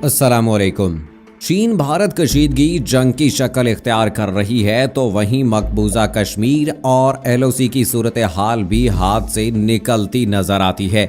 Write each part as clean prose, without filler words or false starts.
अस्सलामुअलैकुम। चीन भारत कशीदगी जंग की शक्ल इख्तियार कर रही है तो वहीं मकबूजा कश्मीर और LOC की सूरत हाल भी हाथ से निकलती नजर आती है।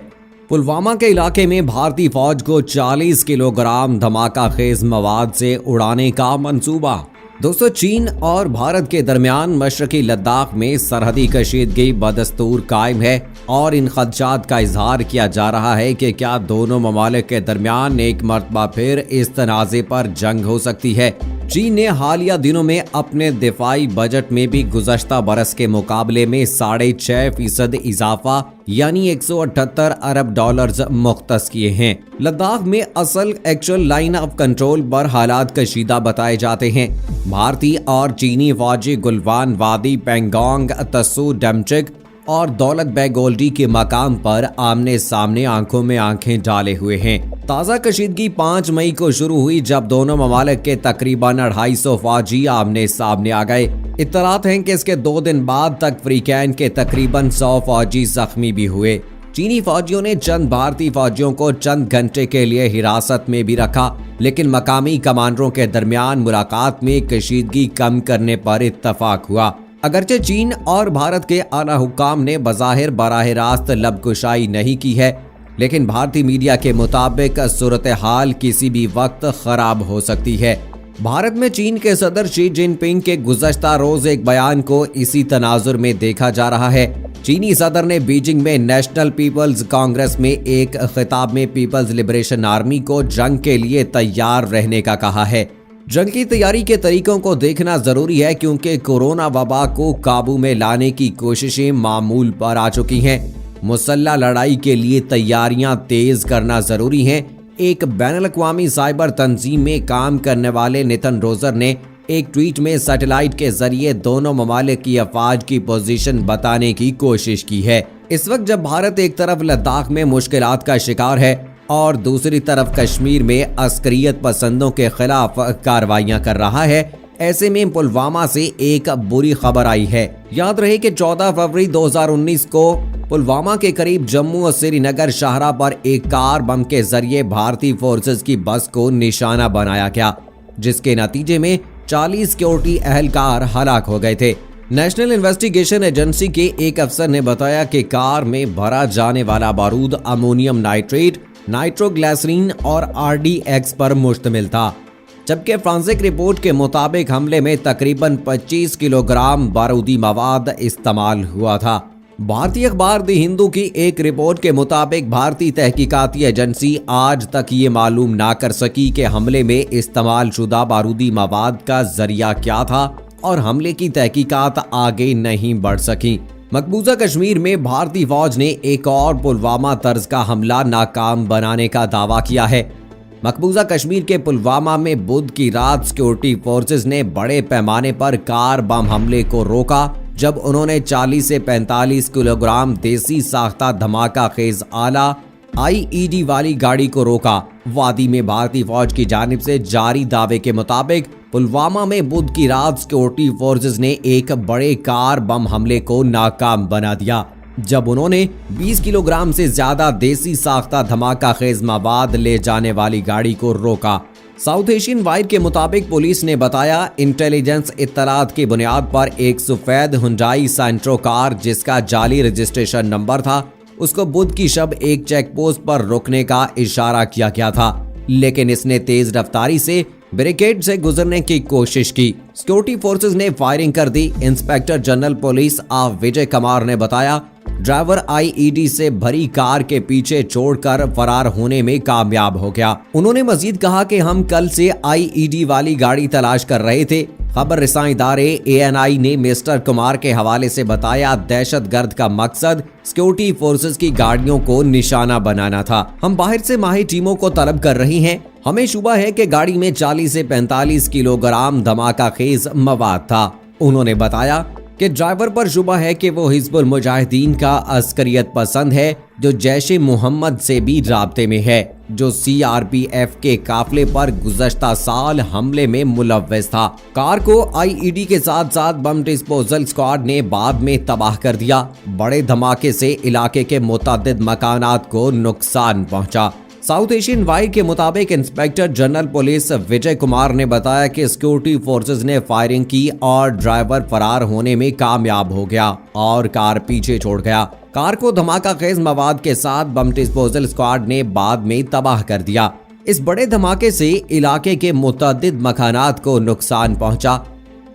पुलवामा के इलाके में भारतीय फौज को 40 किलोग्राम धमाका खेज मवाद से उड़ाने का मंसूबा। दोस्तों, चीन और भारत के दरमियान मशरकी लद्दाख में सरहदी कशीदगी बदस्तूर कायम है और इन खदशात का इजहार किया जा रहा है कि क्या दोनों ममालिक के दरमियान एक मरतबा फिर इस तनाज़े पर जंग हो सकती है। चीन ने हालिया दिनों में अपने दिफाई बजट में भी गुज़श्ता बरस के मुकाबले में 6.5% इजाफा यानी 178 अरब डॉलर्स मुख्तस किए हैं। लद्दाख में असल एक्चुअल लाइन ऑफ कंट्रोल पर हालात कशीदा बताए जाते हैं। भारतीय और चीनी फौजी गुलवान वादी, पेंगोंग त्सू, डमचिक और दौलत बेग ओल्डी के मकाम पर आमने सामने आंखों में आंखें डाले हुए हैं। ताज़ा कशीदगी 5 मई को शुरू हुई जब दोनों ममालिक के तकरीबन 250 फौजी आमने सामने आ गए। इत्तलात हैं कि इसके 2 दिन बाद तक फ्रीकैन के तकरीबन 100 फौजी जख्मी भी हुए। चीनी फौजियों ने चंद भारतीय फौजियों को चंद घंटे के लिए हिरासत में भी रखा, लेकिन मकामी कमांडरों के दरमियान मुलाकात में कशीदगी कम करने पर इत्तफाक हुआ। अगरचे चीन और भारत के आला हुक्काम ने बज़ाहिर बराह रास्त लबकुशाई नहीं की है, लेकिन भारतीय मीडिया के मुताबिक सूरत हाल किसी भी वक्त खराब हो सकती है। भारत में चीन के सदर शी जिनपिंग के गुज़श्ता रोज एक बयान को इसी तनाजुर में देखा जा रहा है। चीनी सदर ने बीजिंग में नेशनल पीपल्स कांग्रेस में एक खिताब में पीपल्स लिबरेशन आर्मी को जंग के लिए तैयार रहने का कहा है। जंग की तैयारी के तरीकों को देखना जरूरी है क्योंकि कोरोना वबा को काबू में लाने की कोशिशें मामूल पर आ चुकी हैं। मुसल्लह लड़ाई के लिए तैयारियां तेज करना जरूरी है। एक बैनुल-अक़वामी साइबर तंजीम में काम करने वाले नितिन रोजर ने एक ट्वीट में सैटेलाइट के जरिए दोनों ममालिक की अफवाज की पोजीशन बताने की कोशिश की है। इस वक्त जब भारत एक तरफ लद्दाख में मुश्किलात का शिकार है और दूसरी तरफ कश्मीर में अस्करियत पसंदों के खिलाफ कार्रवाइयां कर रहा है, ऐसे में पुलवामा से एक बुरी खबर आई है। याद रहे कि 14 फरवरी 2019 को पुलवामा के करीब जम्मू और श्रीनगर शाहरा पर एक कार बम के जरिए भारतीय फोर्सेस की बस को निशाना बनाया गया, जिसके नतीजे में 40 सिक्योरिटी एहलकार हलाक हो गए थे। नेशनल इन्वेस्टिगेशन एजेंसी के एक अफसर ने बताया कि कार में भरा जाने वाला बारूद अमोनियम नाइट्रेट, नाइट्रोग्लिसरीन और RDX पर मुश्तमिल था, जबकि फ्रांसिक रिपोर्ट के मुताबिक हमले में तकरीबन 25 किलोग्राम बारूदी मवाद इस्तेमाल हुआ था। भारतीय अखबार द हिंदू की एक रिपोर्ट के मुताबिक भारतीय तहकीकाती एजेंसी आज तक ये मालूम ना कर सकी कि हमले में इस्तेमाल शुदा बारूदी मवाद का जरिया क्या था और हमले की तहकीकात आगे नहीं बढ़ सकी। मकबूजा कश्मीर में भारतीय फौज ने एक और पुलवामा तर्ज का हमला नाकाम बनाने का दावा किया है। मकबूजा कश्मीर के पुलवामा में बुध की रात सिक्योरिटी फोर्सेस ने बड़े पैमाने पर कार बम हमले को रोका जब उन्होंने 40 से 45 किलोग्राम देसी साख्ता धमाका खेज आला IED वाली गाड़ी को रोका। वादी में भारतीय फौज की जानिब से जारी दावे के मुताबिक पुलवामा में बुध की रात सिक्योरिटी फोर्सेस ने एक बड़े कार बम हमले को नाकाम बना दिया जब उन्होंने 20 किलोग्राम से ज्यादा देसी साख्ता धमाका खेज मवाद ले जाने वाली गाड़ी को रोका। साउथ एशियन वाइड के मुताबिक पुलिस ने बताया, इंटेलिजेंस इत्तलात की बुनियाद पर एक सफेद हुंडई सेंट्रो कार जिसका जाली रजिस्ट्रेशन नंबर था, उसको बुध की शब एक चेक पोस्ट पर रुकने का इशारा किया गया था, लेकिन इसने तेज रफ्तारी से बैरिकेड से गुजरने की कोशिश की। सिक्योरिटी फोर्सेस ने फायरिंग कर दी। Inspector general police Vijay Kumar ने बताया, ड्राइवर IED से भरी कार के पीछे छोड़कर फरार होने में कामयाब हो गया। उन्होंने मजीद कहा कि हम कल से IED वाली गाड़ी तलाश कर रहे थे। खबर रसां इदारे ANI ने मिस्टर कुमार के हवाले से बताया, दहशतगर्द का मकसद सिक्योरिटी फोर्सेस की गाड़ियों को निशाना बनाना था। हम बाहर से माहिर टीमों को तलब कर रही हैं। हमें शुबा है कि गाड़ी में 40 से 45 किलोग्राम धमाका खेज मवाद था। उन्होंने बताया कि ड्राइवर पर शुबा है कि वो हिजबुल मुजाहिदीन का अस्करियत पसंद है जो जैश-ए मोहम्मद से भी राब्ते में है, जो CRPF के काफिले पर गुज़श्ता साल हमले में मुलव्वस था। कार को IED के साथ साथ बम डिस्पोजल स्क्वाड ने बाद में तबाह कर दिया। बड़े धमाके से इलाके के मुतअद्दिद मकानात को नुकसान पहुंचा। साउथ एशियन वाई के मुताबिक inspector general police Vijay Kumar ने बताया कि सिक्योरिटी फोर्सेस ने फायरिंग की और ड्राइवर फरार होने में कामयाब हो गया और कार पीछे छोड़ गया। कार को धमाका खेज मवाद के साथ बम डिस्पोजल स्क्वाड ने बाद में तबाह कर दिया। इस बड़े धमाके से इलाके के मुतअद्दिद मकानात को नुकसान पहुंचा।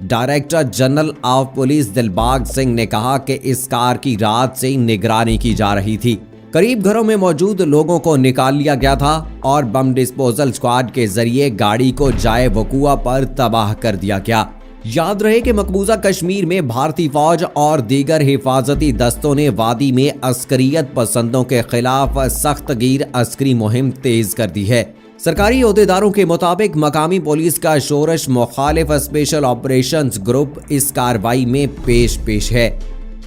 Director general of police Dilbagh Singh ने कहा कि इस कार की रात से निगरानी की जा रही थी। करीब घरों में मौजूद लोगों को निकाल लिया गया था और बम डिस्पोजल स्क्वाड के जरिए गाड़ी को जाए वकुआ पर तबाह कर दिया गया। याद रहे कि मकबूजा कश्मीर में भारतीय फौज और दीगर हिफाजती दस्तों ने वादी में अस्करियत पसंदों के खिलाफ सख्तगीर अस्करी मुहिम तेज कर दी है। सरकारी ओहदेदारों के मुताबिक मकामी पुलिस का शोरश मुखालिफ स्पेशल ऑपरेशंस ग्रुप इस कार्रवाई में पेश है।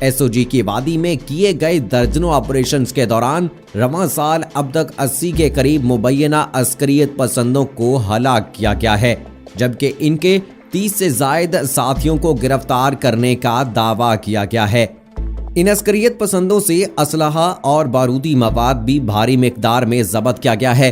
एसओजी की वादी में किए गए दर्जनों ऑपरेशंस के दौरान रवां साल अब तक 80 के करीब मुबैना अस्करियत पसंदों को हलाक किया गया है, जबकि इनके 30 से जायद साथियों को गिरफ्तार करने का दावा किया गया है। इन अस्करियत पसंदों से असलहा और बारूदी मवाद भी भारी मिकदार में जब्त किया गया है।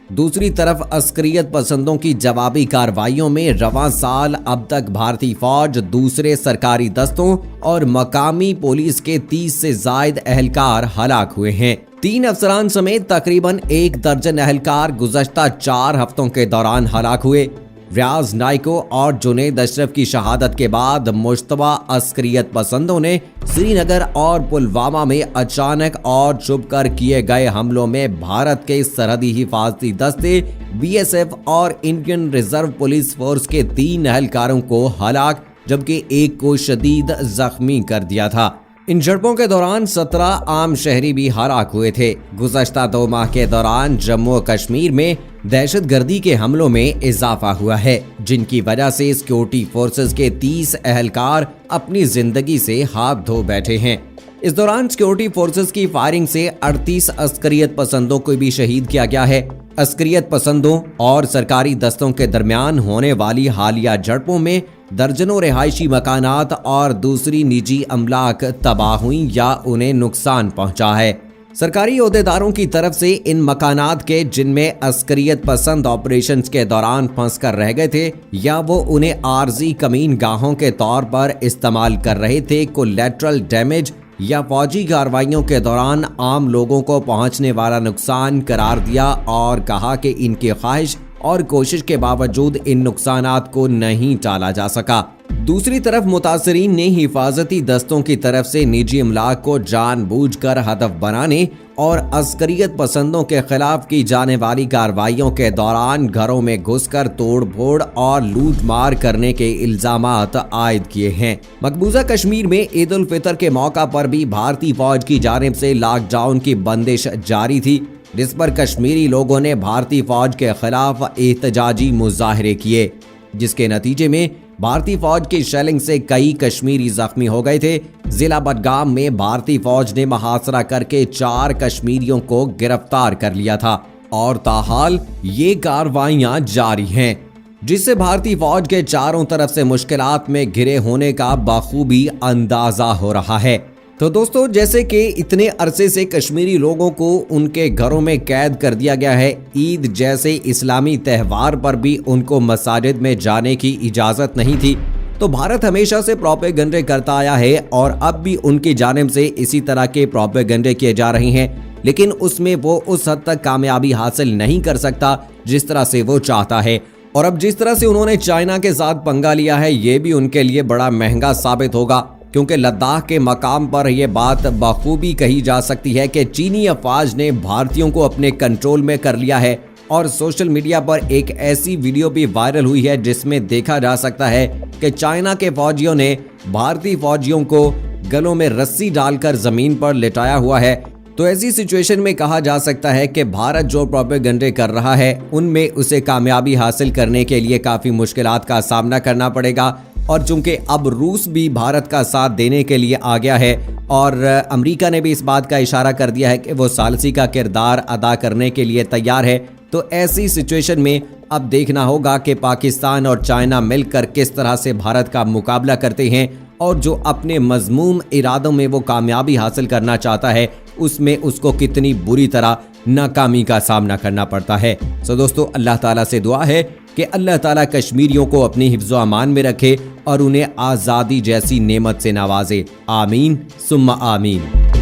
दूसरी तरफ अस्करियत पसंदों की जवाबी कार्रवाइयों में रवां साल अब तक भारतीय फौज, दूसरे सरकारी दस्तों और मकामी पुलिस के 30 से जायद अहलकार हलाक हुए हैं। 3 अफसरान समेत तकरीबन 1 दर्जन अहलकार गुज़श्ता 4 हफ्तों के दौरान हलाक हुए। रियाज नाइको और जुनेद अशरफ की शहादत के बाद मुश्तबा अस्करियत पसंदों ने श्रीनगर और पुलवामा में अचानक और छुपकर किए गए हमलों में भारत के सरहदी हिफाजती दस्ते, बीएसएफ और इंडियन रिजर्व पुलिस फोर्स के 3 अहलकारों को हलाक जबकि 1 को शदीद जख्मी कर दिया था। इन झड़पों के दौरान 17 आम शहरी भी हलाक हुए थे। गुज़श्ता 2 माह के दौरान जम्मू कश्मीर में दहशतगर्दी के हमलों में इजाफा हुआ है, जिनकी वजह से सिक्योरिटी फोर्सेस के 30 अहलकार अपनी जिंदगी से हाथ धो बैठे हैं। इस दौरान सिक्योरिटी फोर्सेस की फायरिंग से 38 अस्करियत पसंदों को भी शहीद किया गया है। अस्करियत पसंदों और सरकारी दस्तों के दरमियान होने वाली हालिया झड़पों में दर्जनों रिहायशी मकानात और दूसरी निजी अमलाक तबाह हुई या उन्हें नुकसान पहुंचा है। सरकारी ओहदेदारों की तरफ से इन मकानात के जिनमें अस्करियत पसंद ऑपरेशंस के दौरान फंस कर रह गए थे या वो उन्हें आर्जी कमीन गाहों के तौर पर इस्तेमाल कर रहे थे, कोलैटरल डैमेज या फौजी कार्रवाइयों के दौरान आम लोगों को पहुंचने वाला नुकसान करार दिया और कहा कि इनकी ख्वाहिश और कोशिश के बावजूद इन नुकसानात को नहीं टाला जा सका। दूसरी तरफ मुतासरीन ने हिफाजती दस्तों की तरफ से निजी अमलाक को जानबूझकर हदफ बनाने और अस्करियत पसंदों के खिलाफ की जाने वाली कार्रवाइयों के दौरान घरों में घुसकर तोड़ फोड़ और लूट मार करने के इल्जामात आयद किए हैं। मकबूजा कश्मीर में ईद उल फितर के मौका पर भी भारतीय फौज की जानिब से लॉकडाउन की बंदिश जारी थी, जिस पर कश्मीरी लोगों ने भारतीय फौज के खिलाफ एहतजाजी मुजाहरे किए, जिसके नतीजे में भारतीय फौज की शेलिंग से कई कश्मीरी जख्मी हो गए थे। जिला बडगाम में भारतीय फौज ने मुहासरा करके 4 कश्मीरियों को गिरफ्तार कर लिया था और ताहाल ये कार्रवाइयां जारी हैं, जिससे भारतीय फौज के चारों तरफ से मुश्किलात में घिरे होने का बखूबी अंदाजा हो रहा है। तो दोस्तों, जैसे कि इतने अरसे से कश्मीरी लोगों को उनके घरों में कैद कर दिया गया है, ईद जैसे इस्लामी त्यौहार पर भी उनको मसाजिद में जाने की इजाज़त नहीं थी, तो भारत हमेशा से प्रोपेगेंडे करता आया है और अब भी उनकी जानिब से इसी तरह के प्रोपेगेंडे किए जा रहे हैं, लेकिन उसमें वो उस हद तक कामयाबी हासिल नहीं कर सकता जिस तरह से वो चाहता है। और अब जिस तरह से उन्होंने चाइना के साथ पंगा लिया है, ये भी उनके लिए बड़ा महंगा साबित होगा, क्योंकि लद्दाख के मकाम पर यह बात बखूबी कही जा सकती है कि चीनी अफवाज ने भारतीयों को अपने कंट्रोल में कर लिया है। और सोशल मीडिया पर एक ऐसी वीडियो भी वायरल हुई है जिसमें देखा जा सकता है कि चाइना के फौजियों ने भारतीय फौजियों को गलों में रस्सी डालकर जमीन पर लिटाया हुआ है। तो ऐसी सिचुएशन में कहा जा सकता है कि भारत जो प्रोपेगेंडे कर रहा है उनमें उसे कामयाबी हासिल करने के लिए काफ़ी मुश्किलात का सामना करना पड़ेगा। और चूंकि अब रूस भी भारत का साथ देने के लिए आ गया है और अमेरिका ने भी इस बात का इशारा कर दिया है कि वो सालसी का किरदार अदा करने के लिए तैयार है, तो ऐसी सिचुएशन में अब देखना होगा कि पाकिस्तान और चाइना मिलकर किस तरह से भारत का मुकाबला करते हैं और जो अपने मजमूम इरादों में वो कामयाबी हासिल करना चाहता है उसमें उसको कितनी बुरी तरह नाकामी का सामना करना पड़ता है। सो दोस्तों, अल्लाह ताला से दुआ है कि अल्लाह ताला कश्मीरियों को अपनी हिफ्ज़ो अमान में रखे और उन्हें आज़ादी जैसी नेमत से नवाजे। आमीन सुम्मा आमीन।